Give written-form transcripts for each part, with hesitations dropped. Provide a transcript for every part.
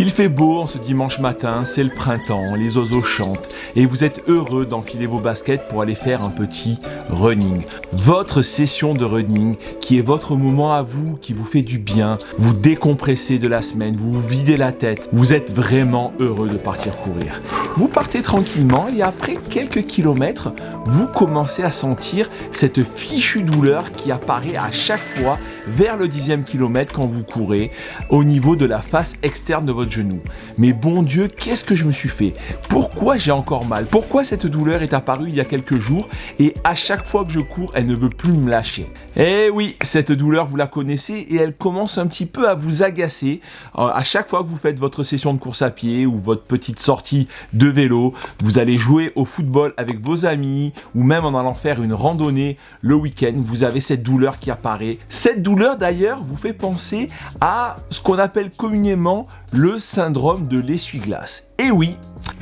Il fait beau en ce dimanche matin, c'est le printemps, les oiseaux chantent et vous êtes heureux d'enfiler vos baskets pour aller faire un petit running. Votre session de running qui est votre moment à vous, qui vous fait du bien, vous décompressez de la semaine, vous vous videz la tête, vous êtes vraiment heureux de partir courir. Vous partez tranquillement et après quelques kilomètres, vous commencez à sentir cette fichue douleur qui apparaît à chaque fois vers le 10e kilomètre quand vous courez au niveau de la face externe de votre genou. Mais bon Dieu, qu'est-ce que je me suis fait? Pourquoi j'ai encore mal? Pourquoi cette douleur est apparue il y a quelques jours et à chaque fois que je cours, elle ne veut plus me lâcher? Eh oui, cette douleur, vous la connaissez et elle commence un petit peu à vous agacer. À chaque fois que vous faites votre session de course à pied ou votre petite sortie de vélo, vous allez jouer au football avec vos amis ou même en allant faire une randonnée le week-end, vous avez cette douleur qui apparaît. Cette douleur d'ailleurs vous fait penser à ce qu'on appelle communément le syndrome de l'essuie-glace. Et oui,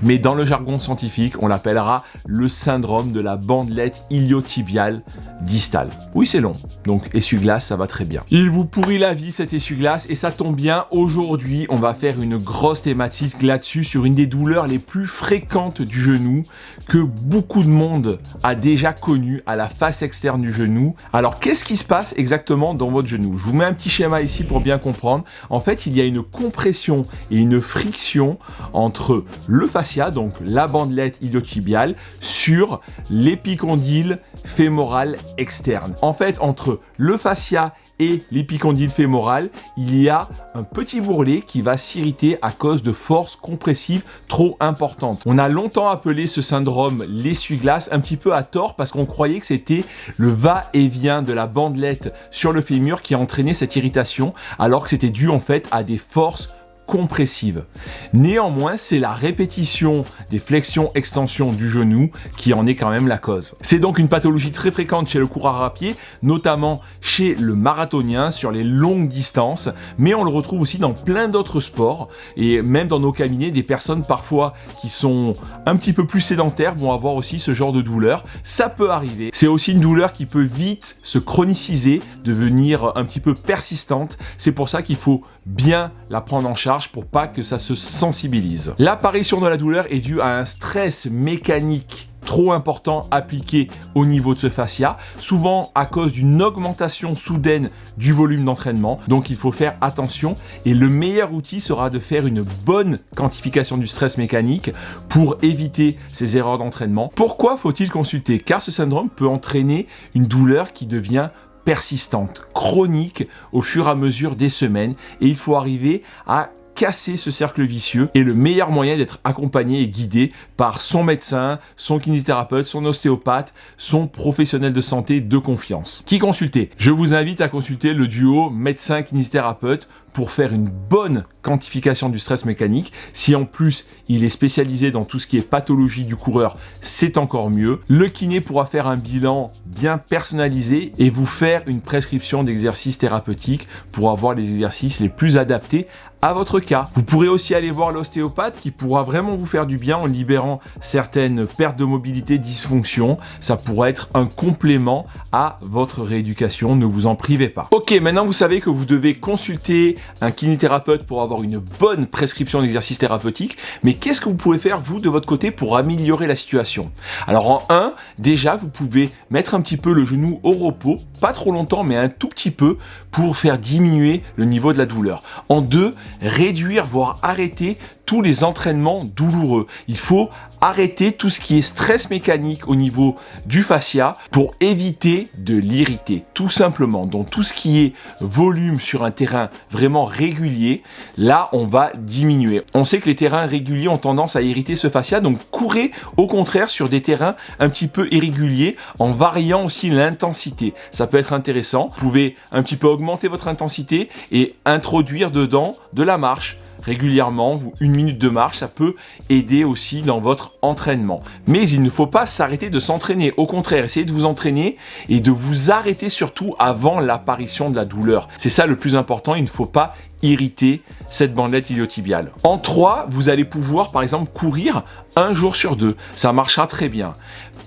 mais dans le jargon scientifique, on l'appellera le syndrome de la bandelette iliotibiale distale. Oui, c'est long, donc essuie-glace, ça va très bien. Il vous pourrit la vie cet essuie-glace et ça tombe bien, aujourd'hui, on va faire une grosse thématique là-dessus sur une des douleurs les plus fréquentes du genou que beaucoup de monde a déjà connu à la face externe du genou. Alors, qu'est-ce qui se passe exactement dans votre genou? Je vous mets un petit schéma ici pour bien comprendre. En fait, il y a une compression et une friction entre le fascia, donc la bandelette iliotibiale, sur l'épicondyle fémoral externe. En fait, entre le fascia et l'épicondyle fémoral, il y a un petit bourrelet qui va s'irriter à cause de forces compressives trop importantes. On a longtemps appelé ce syndrome l'essuie-glace, un petit peu à tort parce qu'on croyait que c'était le va-et-vient de la bandelette sur le fémur qui a entraîné cette irritation, alors que c'était dû en fait à des forces compressive. Néanmoins, c'est la répétition des flexions-extensions du genou qui en est quand même la cause. C'est donc une pathologie très fréquente chez le coureur à pied, notamment chez le marathonien sur les longues distances, mais on le retrouve aussi dans plein d'autres sports et même dans nos cabinets, des personnes parfois qui sont un petit peu plus sédentaires vont avoir aussi ce genre de douleur. Ça peut arriver. C'est aussi une douleur qui peut vite se chroniciser, devenir un petit peu persistante. C'est pour ça qu'il faut bien la prendre en charge pour pas que ça se sensibilise. L'apparition de la douleur est due à un stress mécanique trop important appliqué au niveau de ce fascia, souvent à cause d'une augmentation soudaine du volume d'entraînement. Donc il faut faire attention et le meilleur outil sera de faire une bonne quantification du stress mécanique pour éviter ces erreurs d'entraînement. Pourquoi faut-il consulter? Car ce syndrome peut entraîner une douleur qui devient persistante, chronique au fur et à mesure des semaines et il faut arriver à casser ce cercle vicieux et le meilleur moyen d'être accompagné et guidé par son médecin, son kinésithérapeute, son ostéopathe, son professionnel de santé de confiance. Qui consulter? Je vous invite à consulter le duo médecin-kinésithérapeute pour faire une bonne quantification du stress mécanique. Si en plus il est spécialisé dans tout ce qui est pathologie du coureur, c'est encore mieux. Le kiné pourra faire un bilan bien personnalisé et vous faire une prescription d'exercices thérapeutiques pour avoir les exercices les plus adaptés à votre cas. Vous pourrez aussi aller voir l'ostéopathe qui pourra vraiment vous faire du bien en libérant certaines pertes de mobilité, dysfonctions. Ça pourra être un complément à votre rééducation, ne vous en privez pas. Ok, maintenant vous savez que vous devez consulter un kinésithérapeute pour avoir une bonne prescription d'exercice thérapeutique, mais qu'est-ce que vous pouvez faire vous de votre côté pour améliorer la situation? Alors en 1, déjà vous pouvez mettre un petit peu le genou au repos, pas trop longtemps mais un tout petit peu pour faire diminuer le niveau de la douleur. En 2, réduire voire arrêter tous les entraînements douloureux. Il faut arrêter tout ce qui est stress mécanique au niveau du fascia pour éviter de l'irriter, tout simplement. Donc tout ce qui est volume sur un terrain vraiment régulier, là on va diminuer. On sait que les terrains réguliers ont tendance à irriter ce fascia, donc courez au contraire sur des terrains un petit peu irréguliers en variant aussi l'intensité. Ça peut être intéressant. Vous pouvez un petit peu augmenter votre intensité et introduire dedans de la marche. Régulièrement, 1 minute de marche, ça peut aider aussi dans votre entraînement. Mais il ne faut pas s'arrêter de s'entraîner. Au contraire, essayez de vous entraîner et de vous arrêter surtout avant l'apparition de la douleur. C'est ça le plus important, il ne faut pas irriter cette bandelette iliotibiale. En 3, vous allez pouvoir par exemple courir 1 jour sur 2. Ça marchera très bien.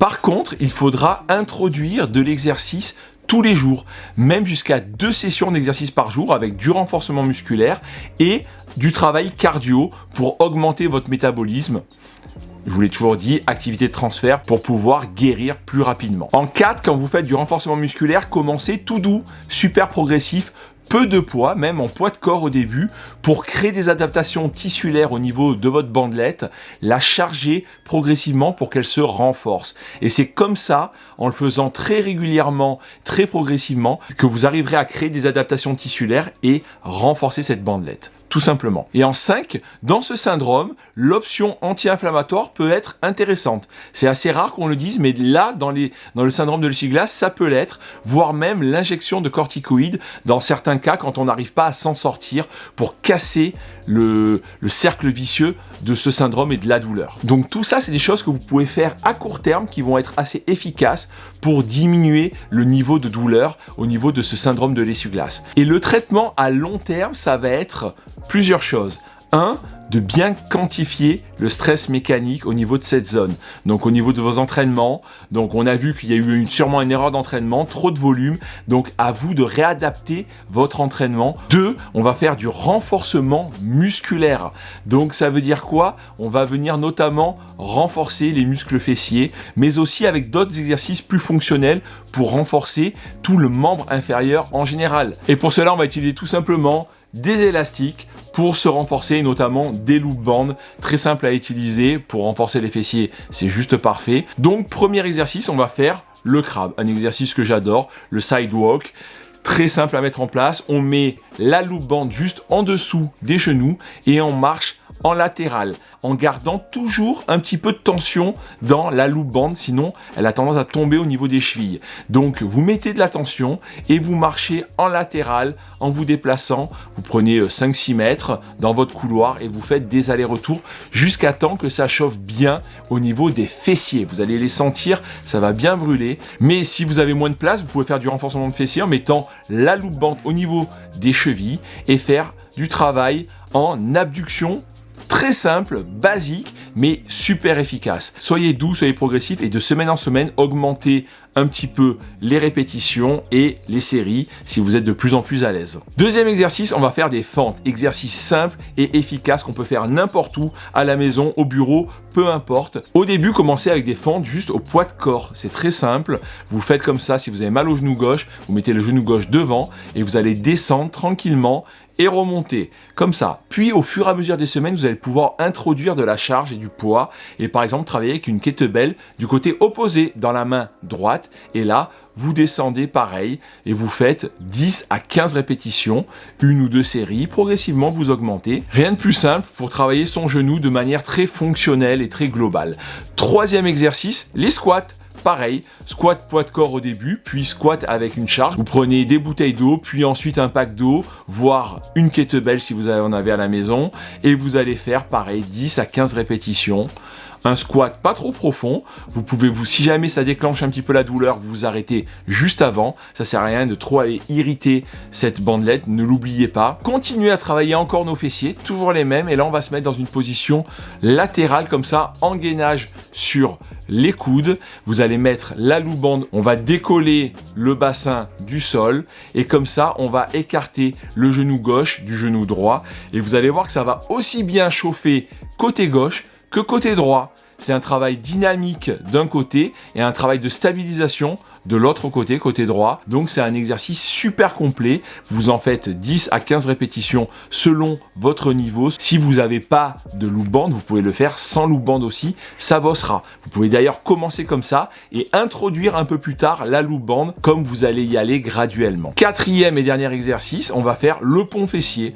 Par contre, il faudra introduire de l'exercice tous les jours, même jusqu'à 2 sessions d'exercice par jour avec du renforcement musculaire et du travail cardio pour augmenter votre métabolisme. Je vous l'ai toujours dit, activité de transfert pour pouvoir guérir plus rapidement. En 4, quand vous faites du renforcement musculaire, commencez tout doux, super progressif, peu de poids, même en poids de corps au début, pour créer des adaptations tissulaires au niveau de votre bandelette, la charger progressivement pour qu'elle se renforce. Et c'est comme ça, en le faisant très régulièrement, très progressivement, que vous arriverez à créer des adaptations tissulaires et renforcer cette bandelette. Tout simplement. Et en 5, dans ce syndrome, l'option anti-inflammatoire peut être intéressante. C'est assez rare qu'on le dise, mais là, dans le syndrome de l'essuie-glace, ça peut l'être, voire même l'injection de corticoïdes dans certains cas quand on n'arrive pas à s'en sortir pour casser le cercle vicieux de ce syndrome et de la douleur. Donc tout ça, c'est des choses que vous pouvez faire à court terme qui vont être assez efficaces pour diminuer le niveau de douleur au niveau de ce syndrome de l'essuie-glace. Et le traitement à long terme, ça va être plusieurs choses. 1, de bien quantifier le stress mécanique au niveau de cette zone. Donc au niveau de vos entraînements, donc on a vu qu'il y a eu sûrement une erreur d'entraînement, trop de volume, donc à vous de réadapter votre entraînement. 2, on va faire du renforcement musculaire. Donc ça veut dire quoi? On va venir notamment renforcer les muscles fessiers, mais aussi avec d'autres exercices plus fonctionnels pour renforcer tout le membre inférieur en général. Et pour cela, on va utiliser tout simplement des élastiques pour se renforcer, notamment des loop bands, très simple à utiliser pour renforcer les fessiers, c'est juste parfait. Donc premier exercice, on va faire le crabe, un exercice que j'adore, le sidewalk, très simple à mettre en place. On met la loop band juste en dessous des genoux et on marche en latéral, en gardant toujours un petit peu de tension dans la loop band, sinon elle a tendance à tomber au niveau des chevilles. Donc vous mettez de la tension et vous marchez en latéral en vous déplaçant. Vous prenez 5-6 mètres dans votre couloir et vous faites des allers-retours jusqu'à temps que ça chauffe bien au niveau des fessiers. Vous allez les sentir, ça va bien brûler. Mais si vous avez moins de place, vous pouvez faire du renforcement de fessiers en mettant la loop band au niveau des chevilles et faire du travail en abduction. Très simple, basique, mais super efficace. Soyez doux, soyez progressif et de semaine en semaine, augmentez un petit peu les répétitions et les séries si vous êtes de plus en plus à l'aise. Deuxième exercice, on va faire des fentes. Exercice simple et efficace qu'on peut faire n'importe où, à la maison, au bureau, peu importe. Au début, commencez avec des fentes juste au poids de corps. C'est très simple. Vous faites comme ça. Si vous avez mal au genou gauche, vous mettez le genou gauche devant et vous allez descendre tranquillement et remonter comme ça. Puis au fur et à mesure des semaines, vous allez pouvoir introduire de la charge et du poids et par exemple travailler avec une kettlebell du côté opposé dans la main droite et là, vous descendez pareil et vous faites 10 à 15 répétitions, une ou deux séries, progressivement vous augmentez. Rien de plus simple pour travailler son genou de manière très fonctionnelle et très globale. Troisième exercice, les squats. Pareil, squat poids de corps au début, puis squat avec une charge. Vous prenez des bouteilles d'eau, puis ensuite un pack d'eau, voire une kettlebell si vous en avez à la maison. Et vous allez faire pareil, 10 à 15 répétitions. Un squat pas trop profond. Vous pouvez si jamais ça déclenche un petit peu la douleur, vous arrêtez juste avant. Ça sert à rien de trop aller irriter cette bandelette, ne l'oubliez pas. Continuez à travailler encore nos fessiers, toujours les mêmes. Et là, on va se mettre dans une position latérale comme ça, en gainage sur les coudes. Vous allez mettre la loop band, on va décoller le bassin du sol. Et comme ça, on va écarter le genou gauche du genou droit. Et vous allez voir que ça va aussi bien chauffer côté gauche que côté droit. C'est un travail dynamique d'un côté et un travail de stabilisation de l'autre côté, côté droit. Donc c'est un exercice super complet. Vous en faites 10 à 15 répétitions selon votre niveau. Si vous n'avez pas de loop band, vous pouvez le faire sans loop band aussi. Ça bossera. Vous pouvez d'ailleurs commencer comme ça et introduire un peu plus tard la loop band comme vous allez y aller graduellement. Quatrième et dernier exercice, on va faire le pont fessier.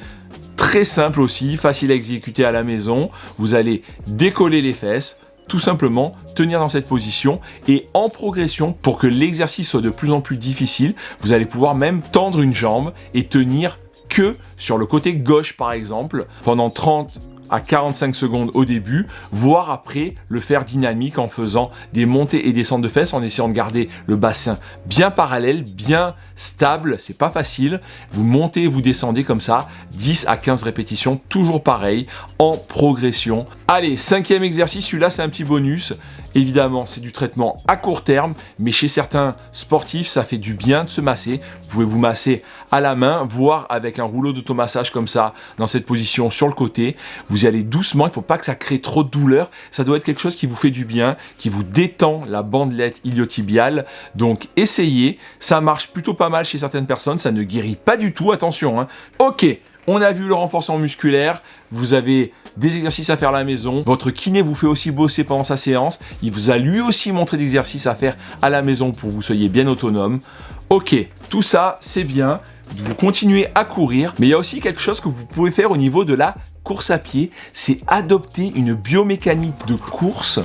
Très simple aussi, facile à exécuter à la maison. Vous allez décoller les fesses, tout simplement tenir dans cette position et en progression pour que l'exercice soit de plus en plus difficile, vous allez pouvoir même tendre une jambe et tenir que sur le côté gauche par exemple pendant 30 à 45 secondes au début, voire après le faire dynamique en faisant des montées et descentes de fesses en essayant de garder le bassin bien parallèle, bien stable, c'est pas facile. Vous montez et vous descendez comme ça, 10 à 15 répétitions, toujours pareil, en progression. Allez, cinquième exercice, celui-là c'est un petit bonus. Évidemment, c'est du traitement à court terme, mais chez certains sportifs, ça fait du bien de se masser. Vous pouvez vous masser à la main, voire avec un rouleau d'automassage comme ça, dans cette position sur le côté. Vous y allez doucement, il ne faut pas que ça crée trop de douleur. Ça doit être quelque chose qui vous fait du bien, qui vous détend la bandelette iliotibiale. Donc essayez, ça marche plutôt pas mal chez certaines personnes, ça ne guérit pas du tout, attention. Ok, on a vu le renforcement musculaire, vous avez des exercices à faire à la maison, votre kiné vous fait aussi bosser pendant sa séance, il vous a lui aussi montré des exercices à faire à la maison pour que vous soyez bien autonome. Ok, tout ça c'est bien, vous continuez à courir, mais il y a aussi quelque chose que vous pouvez faire au niveau de la course à pied, c'est adopter une biomécanique de course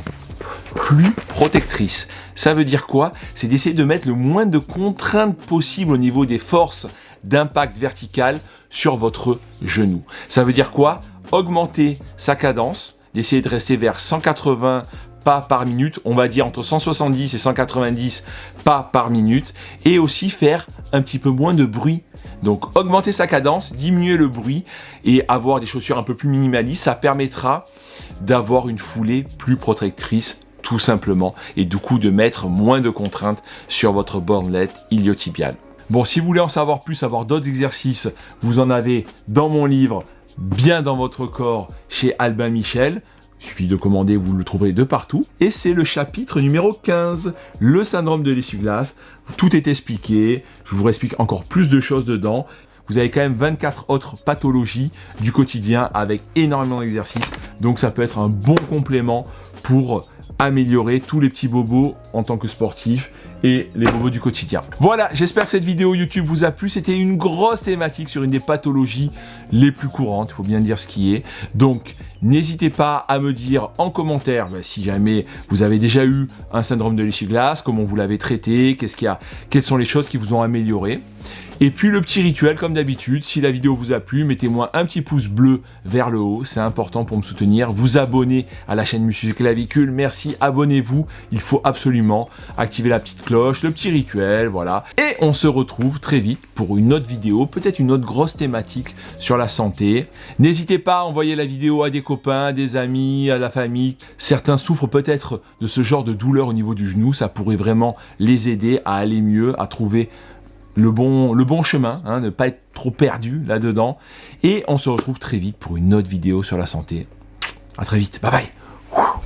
plus protectrice. Ça veut dire quoi? C'est d'essayer de mettre le moins de contraintes possible au niveau des forces d'impact vertical sur votre genou. Ça veut dire quoi? Augmenter sa cadence, d'essayer de rester vers 180 pas par minute, on va dire entre 170 et 190 pas par minute, et aussi faire un petit peu moins de bruit. Donc augmenter sa cadence, diminuer le bruit et avoir des chaussures un peu plus minimalistes, ça permettra d'avoir une foulée plus protectrice tout simplement, et du coup de mettre moins de contraintes sur votre bandelette iliotibiale. Bon, si vous voulez en savoir plus, avoir d'autres exercices, vous en avez dans mon livre Bien dans votre corps chez Albin Michel. Il suffit de commander, vous le trouverez de partout. Et c'est le chapitre numéro 15, le syndrome de l'essuie-glace. Tout est expliqué, je vous explique encore plus de choses dedans. Vous avez quand même 24 autres pathologies du quotidien avec énormément d'exercices. Donc ça peut être un bon complément pour améliorer tous les petits bobos en tant que sportif et les bobos du quotidien. Voilà, j'espère que cette vidéo YouTube vous a plu. C'était une grosse thématique sur une des pathologies les plus courantes, il faut bien dire ce qui est. Donc, n'hésitez pas à me dire en commentaire si jamais vous avez déjà eu un syndrome de l'essuie-glace, comment vous l'avez traité, quelles sont les choses qui vous ont amélioré. Et puis le petit rituel comme d'habitude, si la vidéo vous a plu, mettez-moi un petit pouce bleu vers le haut, c'est important pour me soutenir. Vous abonner à la chaîne Muscu Clavicule, merci, abonnez-vous, il faut absolument activer la petite cloche, le petit rituel, voilà. Et on se retrouve très vite pour une autre vidéo, peut-être une autre grosse thématique sur la santé. N'hésitez pas à envoyer la vidéo à des copains, des amis, à la famille. Certains souffrent peut-être de ce genre de douleur au niveau du genou, ça pourrait vraiment les aider à aller mieux, à trouver le bon chemin, ne pas être trop perdu là-dedans. Et on se retrouve très vite pour une autre vidéo sur la santé. À très vite, bye bye.